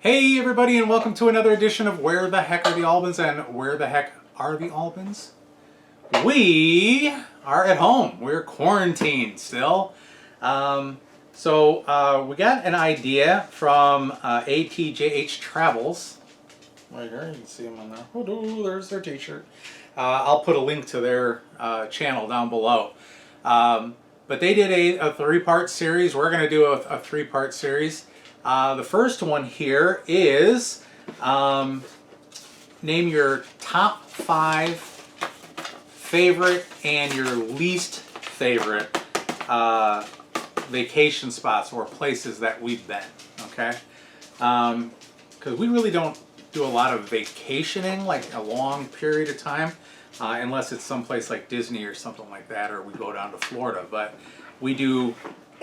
Hey everybody, and welcome to another edition of Where the Heck Are the Albans? And where the heck are the Albans? We are at home. We're quarantined still. So we got an idea from ATJH Travels. Right here, you can see them on there. Oh, there's their t-shirt. I'll put a link to their channel down below. But they did a three-part series. We're going to do a three-part series. The first one here is name your top 5 favorite and your least favorite vacation spots or places that we've been, okay? Because we really don't do a lot of vacationing, like a long period of time, unless it's someplace like Disney or something like that, or we go down to Florida. But we do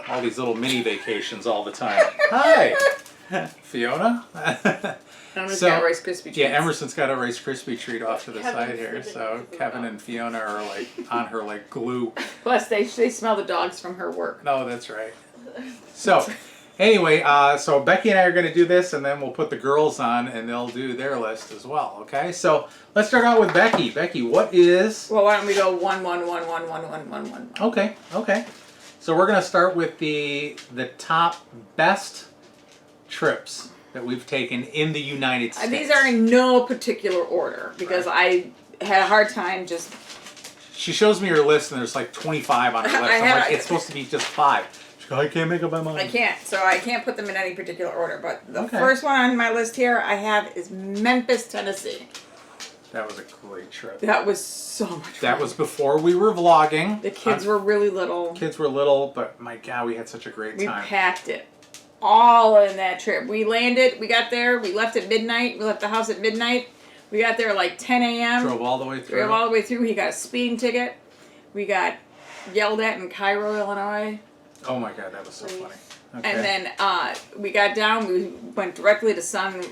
all these little mini vacations all the time. Hi, Fiona. Emerson's got a Rice Krispie treat. Yeah, Emerson's got a Rice Krispie treat off to the side here. So Kevin and Fiona are like on her like glue. Plus, they smell the dogs from her work. No, that's right. So, anyway, so Becky and I are going to do this, and then we'll put the girls on, and they'll do their list as well. Okay, so let's start out with Becky. Becky, what is? Well, why don't we go 1, 1, 1, 1, 1, 1, 1, 1. Okay, okay. So we're going to start with the top best trips that we've taken in the United States. These are in no particular order because I had a hard time just. She shows me her list and there's like 25 on her list. I'm like, it's supposed to be just 5. She goes, I can't make up my mind. I can't, so I can't put them in any particular order. But the first one on my list here I have is Memphis, Tennessee. That was a great trip. That was so much fun. That was before we were vlogging. The kids were really little. Kids were little, but my God, we had such a great time. We packed it all in that trip. We landed, we got there, we left at midnight. We left the house at midnight. We got there like 10 a.m. Drove all the way through. Drove all the way through. He got a speeding ticket. We got yelled at in Cairo, Illinois. Oh my God, that was so funny. Okay. And then we got down. We went directly to Sun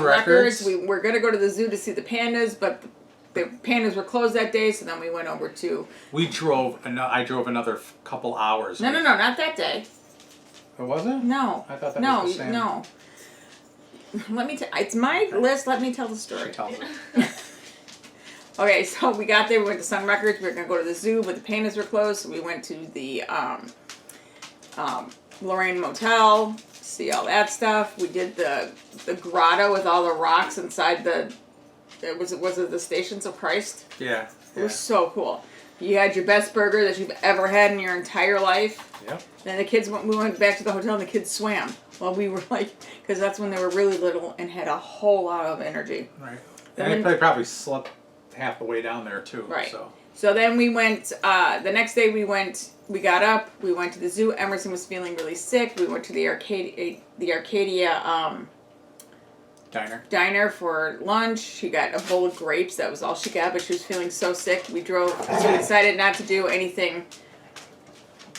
Records. We were going to go to the zoo to see the pandas, but the pandas were closed that day, so then we went over to... I drove another couple hours. No, not that day. Oh, was it? No. I thought that was the same. No. Let me it's my list. Let me tell the story. She tells it. Okay, so we got there. We went to Sun Records. We were going to go to the zoo, but the pandas were closed, so we went to the Lorraine Motel, see all that stuff. We did the grotto with all the rocks inside was it the Stations of Christ? Yeah. It was so cool. You had your best burger that you've ever had in your entire life. Yep. Then we went back to the hotel and the kids swam. Well, we were like, because that's when they were really little and had a whole lot of energy. Right. And they probably slept half the way down there too. Right. So then we went, the next day we got up, we went to the zoo. Emerson was feeling really sick. We went to the Arcadia diner for lunch. She got a bowl of grapes. That was all she got, but she was feeling so sick. So we decided not to do anything.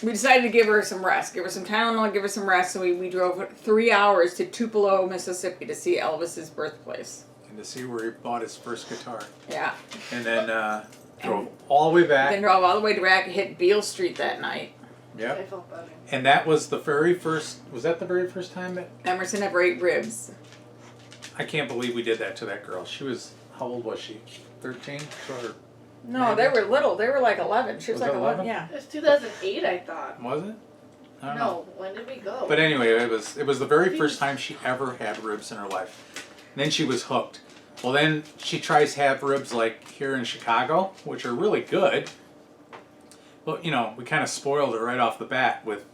We decided to give her some rest. Give her some Tylenol, give her some rest. So we drove 3 hours to Tupelo, Mississippi to see Elvis's birthplace. And to see where he bought his first guitar. Yeah. And then drove all the way back. Then drove all the way back, hit Beale Street that night. Yep. And that was the very first, was that the very first time that? Emerson ever ate ribs. I can't believe we did that to that girl. She was, how old was she? 13? No, they were little. They were like 11. She was like 11? Yeah. It was 2008, I thought. Was it? I don't know. When did we go? But anyway, it was the very first time she ever had ribs in her life. And then she was hooked. Well, then she tries to have ribs like here in Chicago, which are really good. But, we kind of spoiled her right off the bat with,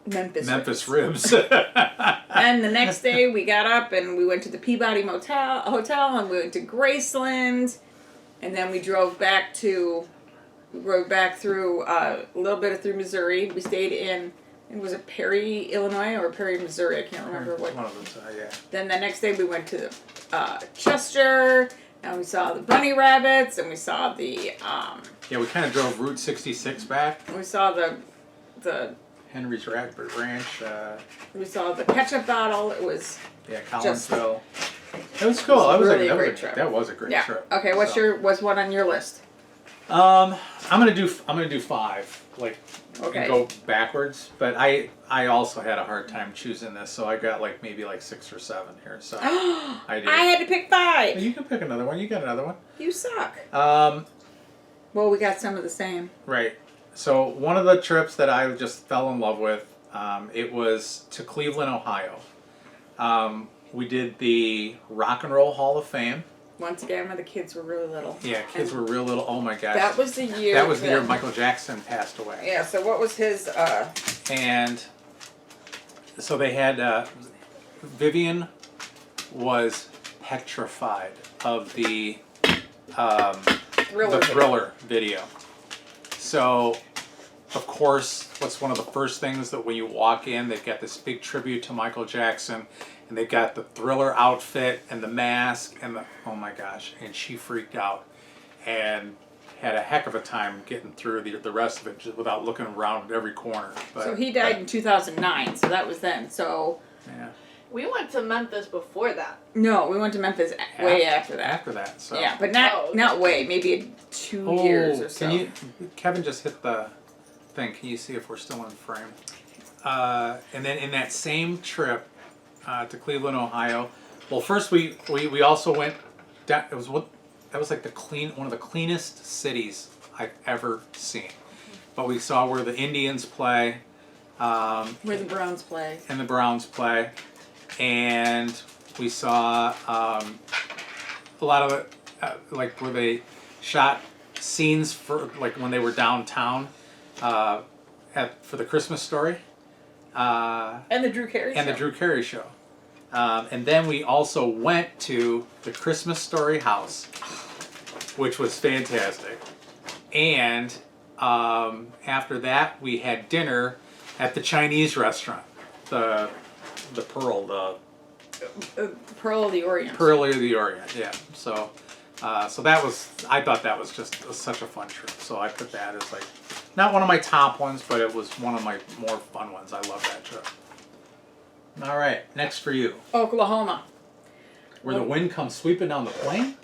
Memphis ribs. And the next day we got up and we went to the Peabody Hotel and we went to Graceland. And then we drove back through a little bit through Missouri. We stayed in, was it Perry, Illinois or Perry, Missouri? I can't remember what. One of them, yeah. Then the next day we went to Chester and we saw the bunny rabbits and we saw the... Yeah, we kind of drove Route 66 back. We saw the Henry's Raspberry Ranch. We saw the ketchup bottle. It was... Yeah, Collinsville. It was cool. That was really a great trip. That was a great trip. Okay, what's one on your list? I'm gonna do 5. Like Okay. and go backwards. But I also had a hard time choosing this, so I got like maybe like 6 or 7 here. So I did. I had to pick 5. You can pick another one. You got another one. You suck. Um, Well, we got some of the same. right. So one of the trips that I just fell in love with, it was to Cleveland, Ohio. We did the Rock and Roll Hall of Fame. Once again, when the kids were really little. Yeah, kids were real little. Oh my gosh. That was the year. That was the year Michael Jackson passed away. Yeah. So what was his? And so they had Vivian was petrified of the Thriller video. So, of course, what's one of the first things that when you walk in, they've got this big tribute to Michael Jackson, and they've got the Thriller outfit and the mask and the, oh my gosh, and she freaked out and had a heck of a time getting through the rest of it just without looking around at every corner. But, So he died in 2009. So that was then. So. Yeah. We went to Memphis before that. No, we went to Memphis way after that. After that, so. Yeah, but not way. Maybe 2 years or so. Kevin just hit the thing. Can you see if we're still in frame? And then in that same trip to Cleveland, Ohio. Well, first we also went down. That was like one of the cleanest cities I've ever seen. But we saw where the Indians play. Where the Browns play. And the Browns play. And we saw a lot of it, like where they shot scenes for like when they were downtown for the Christmas Story. And the Drew Carey show. And the Drew Carey show. And then we also went to the Christmas Story house, which was fantastic. And after that, we had dinner at the Chinese restaurant, the Pearl, Pearl of the Orient. Pearl of the Orient, yeah. So that was, I thought that was just such a fun trip. So I put that as like, not one of my top ones, but it was one of my more fun ones. I love that trip. All right, next for you. Oklahoma. Where the wind comes sweeping down the plain?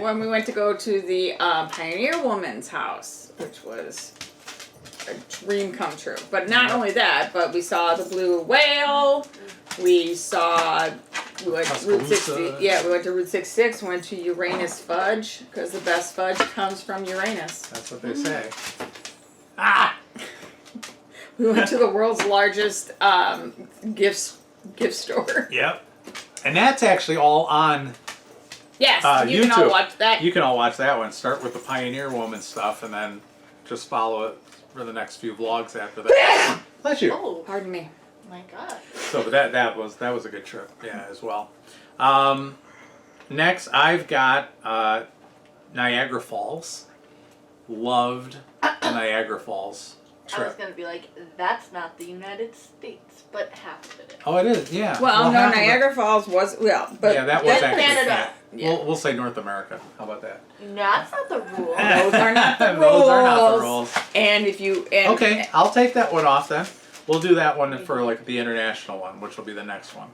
When we went to go to the Pioneer Woman's house, which was a dream come true. But not only that, but we saw the blue whale. We went to Route 60. Yeah, we went to Route 66. Went to Uranus Fudge because the best fudge comes from Uranus. That's what they say. Ah! We went to the world's largest gift store. Yep. And that's actually all on Yes, you YouTube. can all watch that. You can all watch that one. Start with the Pioneer Woman stuff, and then just follow it for the next few vlogs after that. Bless you. Oh, Pardon me. my God. So but that was a good trip, yeah, as well. Next, I've got Niagara Falls. Loved the Niagara Falls I was trip. going to be like, that's not the United States, but half of it is. Oh, it is, yeah. Well, no, half of it- Niagara Falls was, but Yeah, that was That's actually Canada. Yeah. We'll say North America. How about that? No, that's not the rule. those are not the rules. Those are not the rules. And if you Okay, I'll take that one off then. We'll do that one for like the international one, which will be the next one.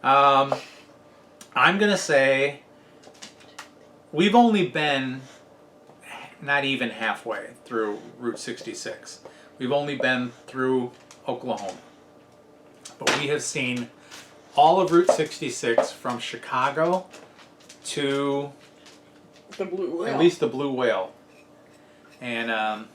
I'm gonna say we've only been not even halfway through Route 66. We've only been through Oklahoma, but we have seen all of Route 66 from Chicago to the blue whale. at least the Blue Whale, and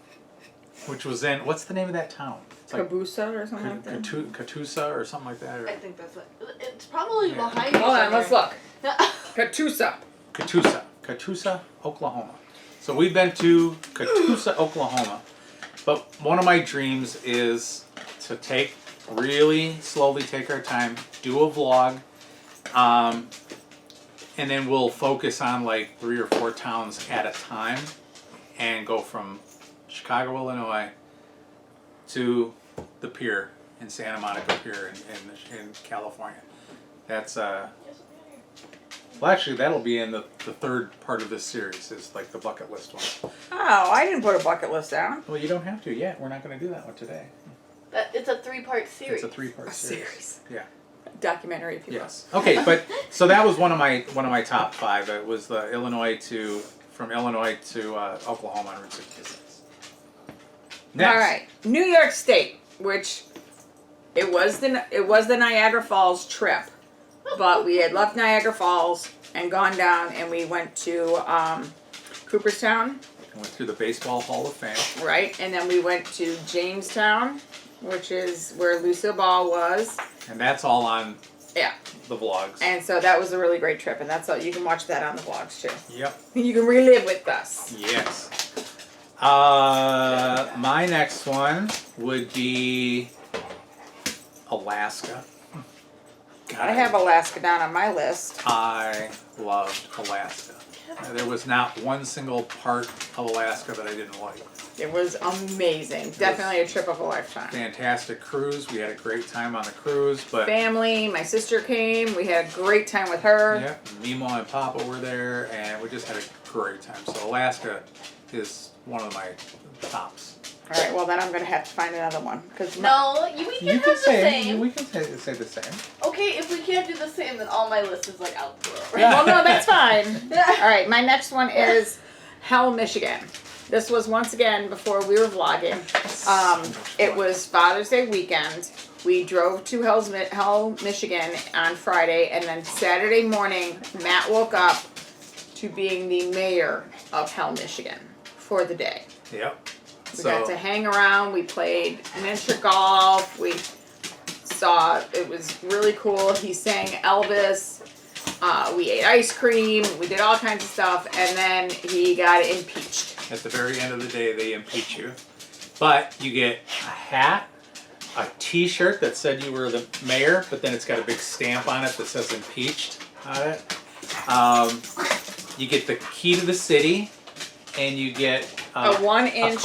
which was in, what's the name of that town? It's like Caboose or something like that. Catoosa or something like that. Or I think that's it. It's probably Yeah. behind you. Hold on, let's somewhere. look. Catoosa. Catoosa, Oklahoma. So we've been to Catoosa, Oklahoma. But one of my dreams is to really slowly take our time, do a vlog, and then we'll focus on like 3 or 4 towns at a time and go from Chicago, Illinois to the pier in Santa Monica Pier in California. That's well, actually, that'll be in the third part of this series, is like the bucket list one. Oh, I didn't put a bucket list down. Well, you don't have to yet. We're not going to do that one today. It's a 3-part series. It's a 3-part A series. series. Yeah. Documentary, if you will. Yes. Okay, but so that was one of my top 5. It was from Illinois to Oklahoma on Route 66. Next. All right, New York State, which it was the Niagara Falls trip, but we had left Niagara Falls and gone down, and we went to Cooperstown. Went through the Baseball Hall of Fame. Right, and then we went to Jamestown, which is where Lucille Ball was. And that's all on Yeah. the vlogs. And so that was a really great trip, and that's all. You can watch that on the vlogs too. Yep. You can relive with us. Yes. My next one would be Alaska. God, I have Alaska down on my list. I loved Alaska. There was not one single part of Alaska that I didn't like. It was amazing. Definitely a trip of a lifetime. Fantastic cruise. We had a great time on the cruise, but Family, my sister came. We had a great time with her. yeah, Mimo and Papa were there, and we just had a great time. So Alaska is one of my tops. All right, well then I'm gonna have to find another one because No, we can You have can the say same. we can say the same. Okay, if we can't do the same, then all my list is like out the door. Well, no, that's fine. All right, my next one is Hell, Michigan. This was once again before we were vlogging. It was Father's Day weekend. We drove to Hell, Michigan on Friday, and then Saturday morning, Matt woke up to being the mayor of Hell, Michigan for the day. Yep. We got to hang around. We played miniature golf. We saw, it was really cool. He sang Elvis. We ate ice cream. We did all kinds of stuff. And then he got impeached. At the very end of the day, they impeach you. But you get a hat, a t-shirt that said you were the mayor, but then it's got a big stamp on it that says impeached on it. You get the key to the city, and you get A 1 inch a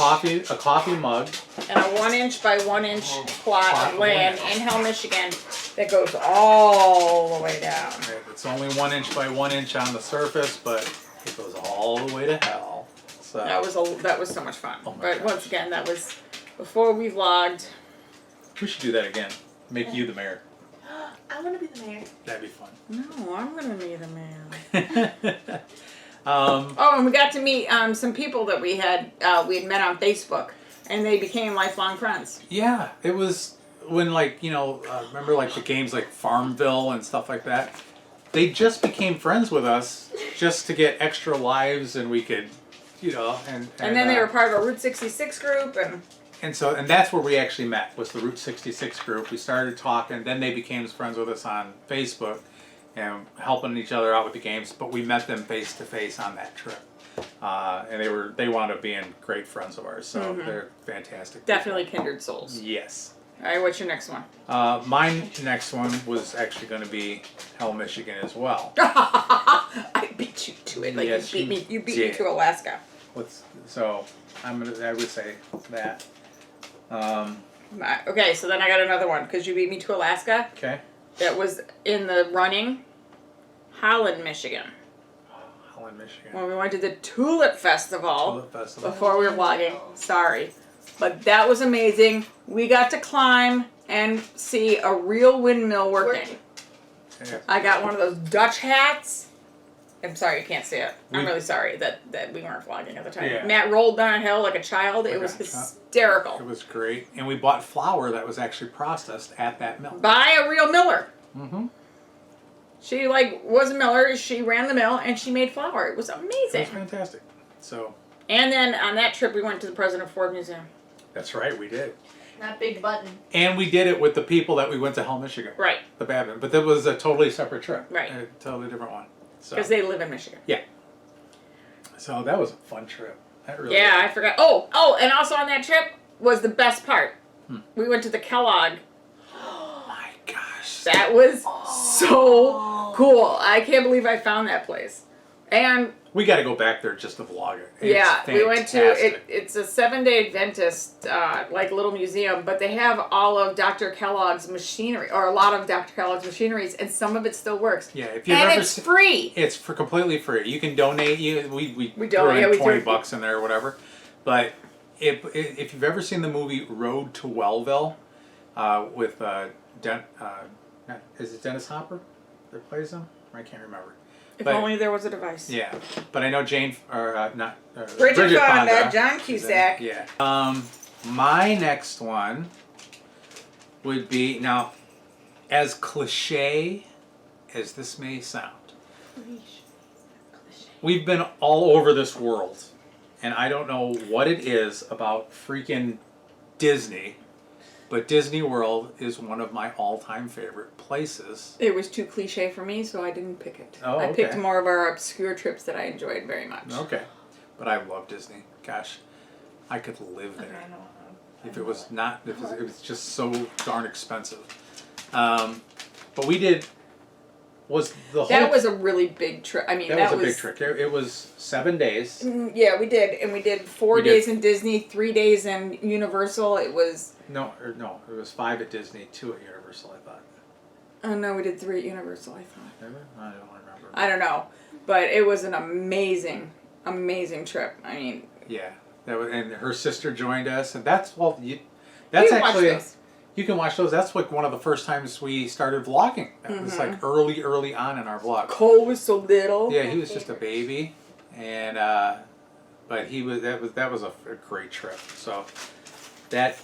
coffee mug. and a 1 inch by 1 inch plot Plot of of land land. in Hell, Michigan that goes all the way down. Right, it's only 1 inch by 1 inch on the surface, but it goes all the way to hell. So That was so much fun. Oh my But gosh. once again, that was before we vlogged. we should do that again. Make you the mayor. I want to be the mayor. That'd be fun. No, I'm gonna be the man. um, Oh, and we got to meet some people that we had met on Facebook, and they became lifelong friends. Yeah, it was when remember like the games like Farmville and stuff like that. They just became friends with us just to get extra lives, and we could, and And then they were part of a Route 66 group, and that's where we actually met, was the Route 66 group. We started talking, then they became friends with us on Facebook and helping each other out with the games, but we met them face to face on that trip. And they wound up being great friends of ours, so they're fantastic. definitely kindred souls. Yes. All right, what's your next one? My next one was actually going to be Hell, Michigan as well. I beat you to it. Like Yes, you beat me. You beat me did. to Alaska. So I would say that. Okay, so then I got another one because you beat me to Alaska. Okay. That was in the running. Holland, Michigan. Holland, Michigan. When we went to the Tulip Festival. Tulip Festival. Before we were vlogging. Sorry. But that was amazing. We got to climb and see a real windmill working. Yeah. I got one of those Dutch hats. I'm sorry you can't see it. I'm We- really sorry that we weren't vlogging at the time. Yeah. Matt rolled down a hill like a child. It Like was a child. hysterical. It was great. And we bought flour that was actually processed at that mill. By a real miller. Mm-hmm. She was a miller. She ran the mill and she made flour. It was It amazing. was fantastic. So, And then on that trip we went to the President Ford Museum. that's right, we did. That big button. And we did it with the people that we went to Hell, Michigan. Right. The Babin. But that was a totally separate trip. Right. A totally different one. So, Because they live in Michigan. so that was a fun trip. That really Yeah, was. I forgot. Oh, and also on that trip was the best part. We went to the Kellogg. Oh my gosh. That was so cool. I can't believe I found that place. And We got to go back there just to vlog it. It's yeah, we went to it. fantastic. It's a 7-day Adventist little museum, but they have all of Dr. Kellogg's machinery, or a lot of Dr. Kellogg's machineries, and some of it still works. Yeah, if you've And ever it's free. It's for completely free. You can donate. We We throw donate, in we $20 do. in there or whatever. But if you've ever seen the movie Road to Wellville with is it Dennis Hopper that plays him? I can't remember. If But- only there was a device. Yeah, but I know Jane or not Bridget Fonda, Fonda. John Cusack. Yeah. my next one would be, now, as cliche as this may sound, we've been all over this world, and I don't know what it is about freaking Disney, but Disney World is one of my all-time favorite places. It was too cliche for me, so I didn't pick it. Oh, I picked okay. more of our obscure trips that I enjoyed very much. Okay. But I love Disney. Gosh, I could live there. Okay, I know. If it was not, if it was just so darn expensive. But we did, was the whole... That was a really big trip. I mean, That was a big trick. It was 7 days. Yeah, we did. And we did 4 days in Disney, 3 days in Universal. It was... No, it was 5 at Disney, 2 at Universal, I thought. Oh, no, we did 3 at Universal, I thought. Remember? I don't remember. I don't know. But it was an amazing, amazing trip. I mean... Yeah. That was, and her sister joined us, and that's, well, that's you can actually... watch those. You can watch those. That's like one of the first times we started vlogging. That was like early on in our vlog. Cole was so little. Yeah, he was just a baby, and but he was that was a great trip. So that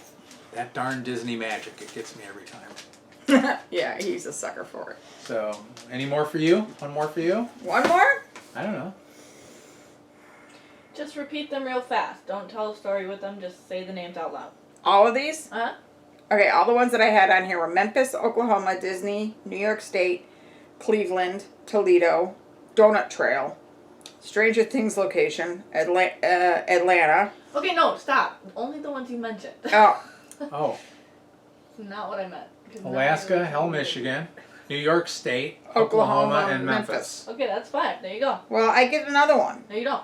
darn Disney magic, it gets me every time. Yeah, he's a sucker for it. So any more for you? One more for you? One more? I don't know. Just repeat them real fast. Don't tell a story with them. Just say the names out loud. All of these? Huh? Okay, all the ones that I had on here were Memphis, Oklahoma, Disney, New York State, Cleveland, Toledo, Donut Trail, Stranger Things location, Atlanta. Okay, no, stop. Only the ones you mentioned. Oh, Oh, Not what I meant. 'Cause now Alaska, you're Hell, really- Michigan, New York State, Oklahoma, Oklahoma, and Memphis. Okay, that's fine. There you go. well, I get another one. No, you don't.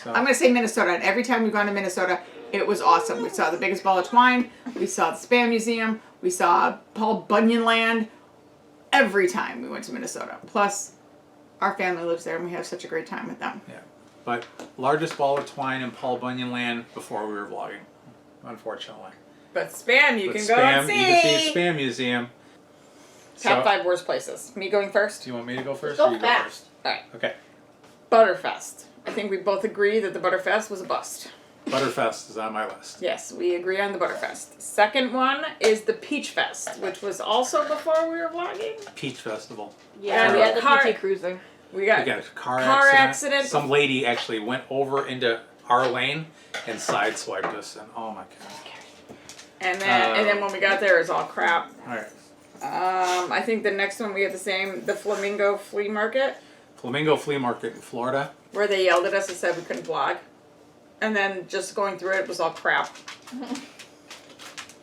So, I'm going to say Minnesota, and every time we've gone to Minnesota, it was awesome. We saw the biggest ball of twine, we saw the Spam Museum, we saw Paul Bunyan Land. Every time we went to Minnesota. Plus, our family lives there, and we have such a great time with them. yeah, but largest ball of twine in Paul Bunyan Land before we were vlogging, unfortunately. But Spam, you But can go and see. You can see Spam Museum. Top So- 5 worst places. Me going first? Do you want me to go first? Go or you fast. Go first? Alright. Okay. Butterfest. I think we both agree that the Butterfest was a bust. Butterfest is on my list. Yes, we agree on the Butterfest. Second one is the Peach Fest, which was also before we were vlogging. Peach Festival. Yeah, And we had the car- PT Cruiser. We We got got a car accident. Some lady actually went over into our lane and sideswiped us, and oh my god. and then when we got there, it was all crap. All right. I think the next one we had the Flamingo Flea Market, Flamingo Flea Market in Florida. where they yelled at us and said we couldn't vlog. And then just going through it was all crap.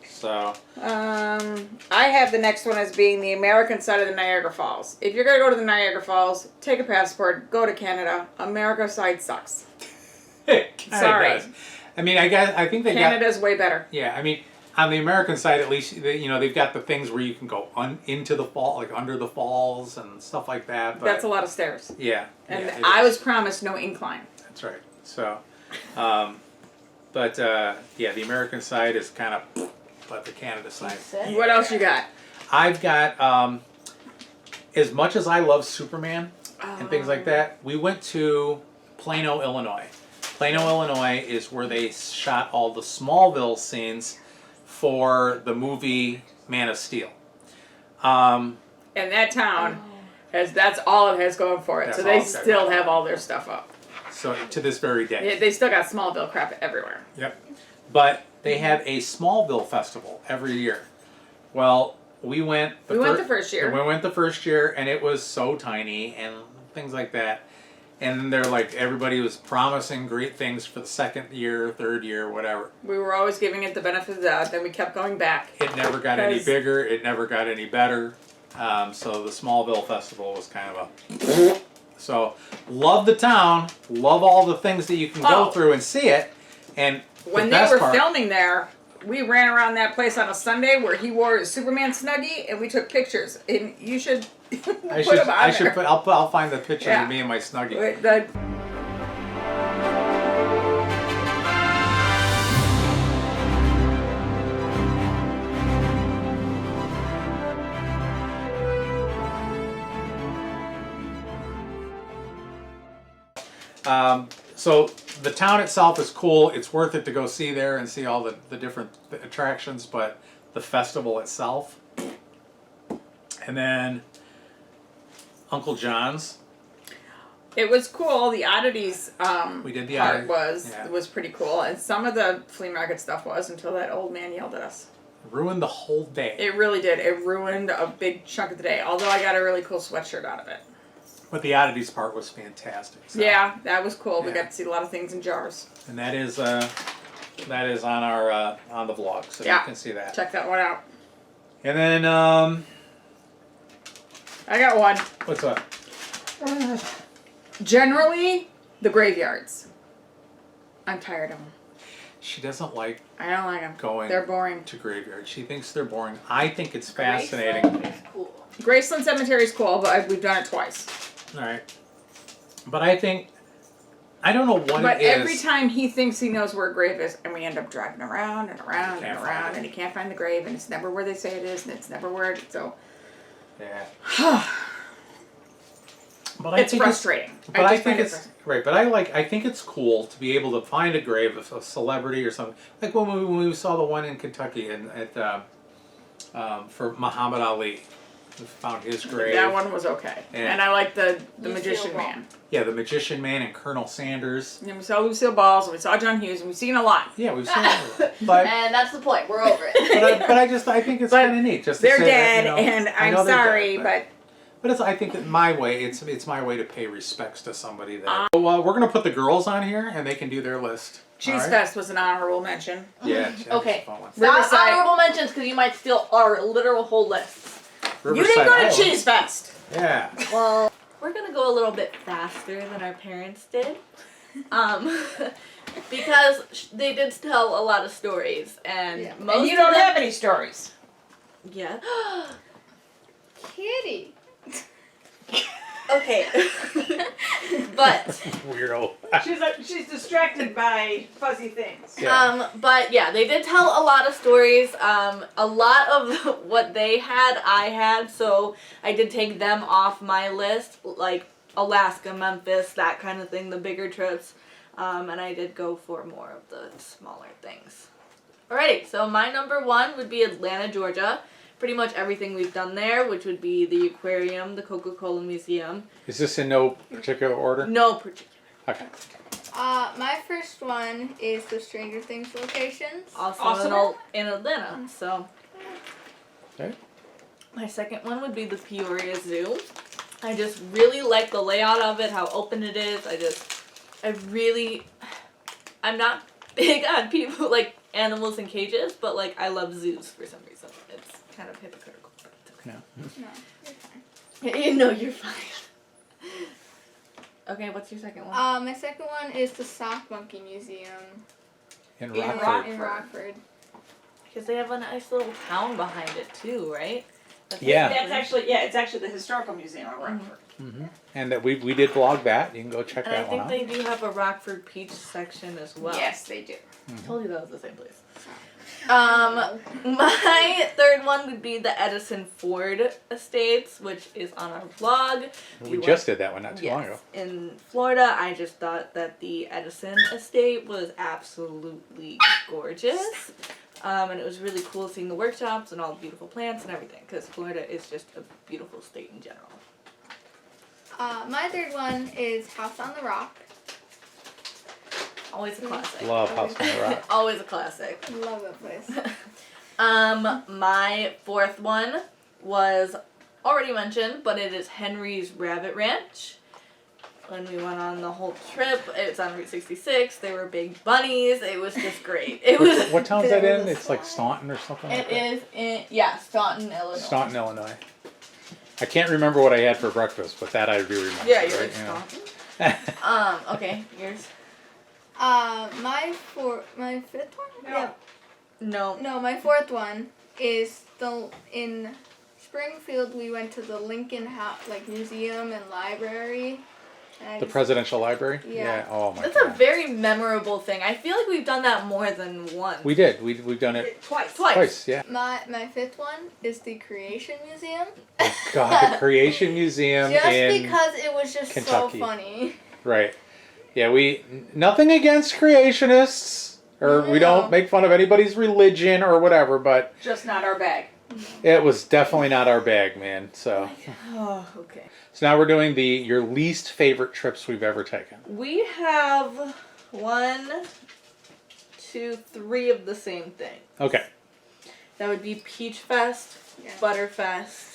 So I have the next one as being the American side of the Niagara Falls. If you're gonna go to the Niagara Falls, take a passport, go to Canada. America side sucks. it kinda Sorry. does. I mean, I think they got. Canada's way better. Yeah, I mean, on the American side, at least, they've got the things where you can go into the fall, like under the falls and stuff like that. But That's a lot of stairs. yeah. And yeah, it I is. was promised no incline. That's right. So, yeah, the American side is kind of, but the Canada side. What else you got? I've got, as much as I love Superman and things like that, we went to Plano, Illinois. Plano, Illinois is where they shot all the Smallville scenes for the movie Man of Steel. And that town that's all it has going for it. That's So all they it's got still going have all their stuff up. So to this very day. Yeah, they still got Smallville crap everywhere. Yep. But they have a Smallville festival every year. Well, we went We went the first year. We went the first year, and it was so tiny and things like that. And they're like, everybody was promising great things for the second year, third year, whatever. We were always giving it the benefit of the doubt, then we kept going back. It never got any 'Cause- bigger. It never got any better. So the Smallville festival was kind of a... So, love the town. Love all the things that you can go Oh. through and see it. And When the they best were part, filming there, we ran around that place on a Sunday where he wore his Superman snuggie, and we took pictures. And you should put them on there. I'll find the picture Yeah. of me and my snuggie. Wait, the- So the town itself is cool. It's worth it to go see there and see all the different attractions, but the festival itself. And then Uncle John's. It was cool. The oddities We did the part oddity- was pretty cool, and some of the flea market stuff was until that old man yelled at us. Ruined the whole day. It really did. It ruined a big chunk of the day. Although I got a really cool sweatshirt out of it. But the oddities part was fantastic. So. Yeah, that was cool. We Yeah. got to see a lot of things in jars. And that is on our on the vlog, so Yeah. you can see that. Check that one out. And then I got one. what's up? Generally, the graveyards. I'm tired of them. She doesn't like I don't like them. going They're boring. to graveyards. She thinks they're boring. I think it's Graceland fascinating. is cool. Graceland Cemetery is cool, but we've done it twice. All right, but I think I don't know what But it is. every time he thinks he knows where a grave is, and we end up driving around and around and Can't find around, it. and he can't find the grave, and it's never where they say it is, and it's never where it. So Yeah. But it's frustrating. But I just think find it it's right. But I think it's cool to be able to find a grave of a celebrity or something. Like when we saw the one in Kentucky and for Muhammad Ali, we found his grave. That one was okay, Yeah. and I like the Lucille Magician Ball. Man. Yeah, the Magician Man and Colonel Sanders. And we saw Lucille Balls, and we saw John Hughes, and we've seen a lot. Yeah, we've seen it. But And that's the point. We're over it. I think it's But kind of neat. Just to They're say dead, that, you know, and I I'm know they're sorry, dead, But it's, I think that my way, it's my way to pay respects to somebody that. So we're gonna put the girls on here, and they can do their list. Cheese all right? Fest was an honorable mention. Yeah. Okay. Fun one. Not Riverside. honorable mentions because you might steal our literal whole list. You didn't go Iowa. to Cheese Fest. Yeah. Well, we're gonna go a little bit faster than our parents did, because they did tell a lot of stories, and most And you of don't them- have any stories. Yeah. Kitty. Okay. But Weirdo. She's distracted by fuzzy things. Yeah. but yeah, they did tell a lot of stories. A lot of what they had, I had, so I did take them off my list, like Alaska, Memphis, that kind of thing, the bigger trips. And I did go for more of the smaller things. Alrighty, so my number one would be Atlanta, Georgia. Pretty much everything we've done there, which would be the aquarium, the Coca-Cola Museum. Is this in no particular order? No particular. Okay. My first one is the Stranger Things locations. Also Awesome. in Atlanta, so. Okay. My second one would be the Peoria Zoo. I just really like the layout of it, how open it is. I'm not big on people like animals in cages, but like I love zoos for some reason. It's kind of hypocritical, but it's okay. No. No, you're fine. You know you're fine. Okay, what's your second one? My second one is the Sock Monkey Museum In in Rockford. Rockford. Because they have a nice little town behind it too, right? Yeah. It's actually the historical museum of Rockford. Mm-hmm. And that we did vlog that. You can go check And I that one think out. they do have a Rockford Peach section as well. Yes, they do. I told you that was the same place. My third one would be the Edison Ford Estates, which is on our vlog. We just did that one not too long ago. In Florida, I just thought that the Edison estate was absolutely gorgeous. And it was really cool seeing the workshops and all the beautiful plants and everything, because Florida is just a beautiful state in general. My third one is House on the Rock. Always a classic. Love House on the Rock. Always a classic. Love that place. My fourth one was already mentioned, but it is Henry's Rabbit Ranch. When we went on the whole trip, it's on Route 66. There were big bunnies. It was just great. It was. What town is that in? It's like Staunton or something like It that? is in Staunton, Illinois. Staunton, Illinois. I can't remember what I had for breakfast, but that I do remember. Yeah, you're right? like Staunton. Okay, yours. My fifth one? No. No. No, my fourth one is in Springfield. We went to the Lincoln Museum and Library. And The Presidential Library? Yeah. Oh my That's god. a very memorable thing. I feel like we've done that more than once. We did. We've done it Twice. twice. Yeah. My fifth one is the Creation Museum. Oh god, the Creation Museum Just in because it was just Kentucky. so funny. right. Yeah, nothing against creationists, or we don't make fun of anybody's religion or whatever, but Just not our bag. it was definitely not our bag, man. So, Oh, okay. so now we're doing your least favorite trips we've ever taken. We have 1, 2, 3 of the same thing. Okay. That would be Peach Fest, Butterfest,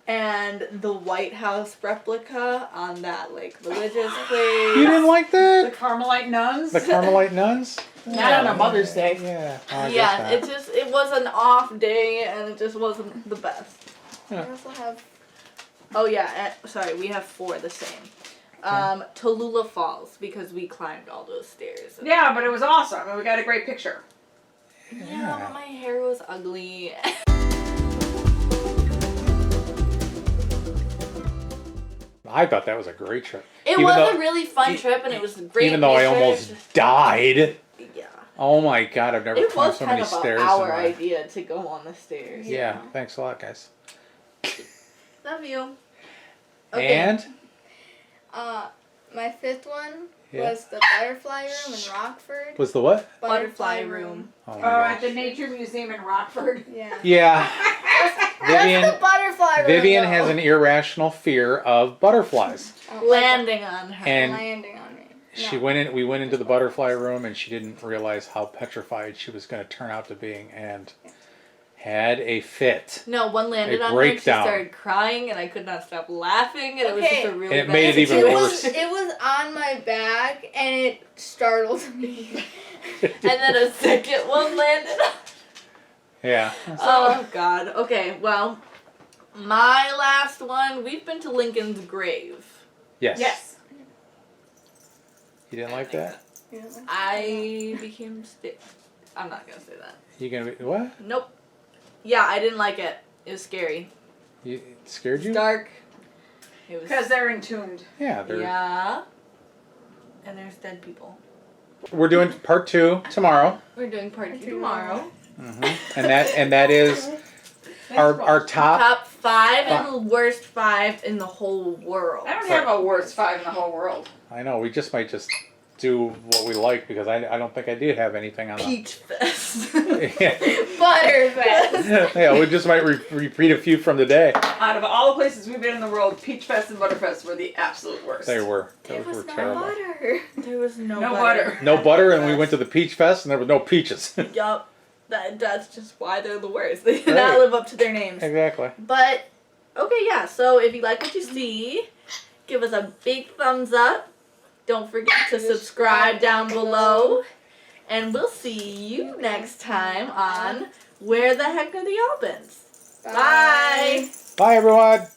and the White House replica on that like religious place. You didn't like The that? Carmelite nuns. The Carmelite nuns? Not on a Mother's Day. Yeah. Oh, I guess not. It was an off day and it just wasn't the best. I also have. Oh yeah, sorry, we have 4 the same. Tallulah Falls because we climbed all those stairs. Yeah, but it was awesome, and we got a great picture. Yeah, but my hair was ugly. I thought that was a great trip. It Even was though- a really fun trip, and it was great. Even though I almost died. Yeah. Oh my God, I've never It climbed was so kind many of stairs. our in my... idea to go on the stairs. Yeah, thanks a lot, guys. Love you. And? My 5th one Yeah. was the butterfly room in Rockford. Was the what? Butterfly room. Oh my At gosh. the Nature Museum in Rockford. Yeah. Yeah. Vivian, That's the butterfly room. Vivian though. has an irrational fear of butterflies. Landing on her. And landing on me. she we went into the butterfly room and she didn't realize how petrified she was going to turn out to being and had a fit. No, one landed A on her and she breakdown. started crying and I could not stop laughing and it was just a really And it bad made it even situation. worse. It was on my back and it startled me. And then a second one landed on. Yeah. Oh God. Okay, well, my last one, we've been to Lincoln's grave. Yes. Yes. You didn't like that? I became I'm not gonna say that. You gonna be what? Nope. Yeah, I didn't like it. It was scary. It scared you? Dark. It was. Because they're entombed. Yeah. Yeah. And there's dead people. We're doing part 2 tomorrow. We're doing part 2 tomorrow. And that is our top. Top 5 and the worst 5 in the whole world. I don't have a worst 5 in the whole world. I know, we just might just do what we like because I don't think I did have anything on the... Peach Fest. Yeah. Butterfest. Yeah, we just might repeat a few from today. Out of all the places we've been in the world, Peach Fest and Butterfest were the absolute worst. They were. There Those was were no terrible. butter. There was no butter. No butter, and we went to the Peach Fest, and there was no peaches. Yup. That's just why they're the worst. They did Right. not live up to their names. Exactly. But, okay, yeah. So if you like what you see, give us a big thumbs up. Don't forget to subscribe down below. And we'll see you next time on Where the Heck Are the Albans? Bye. Bye, everyone.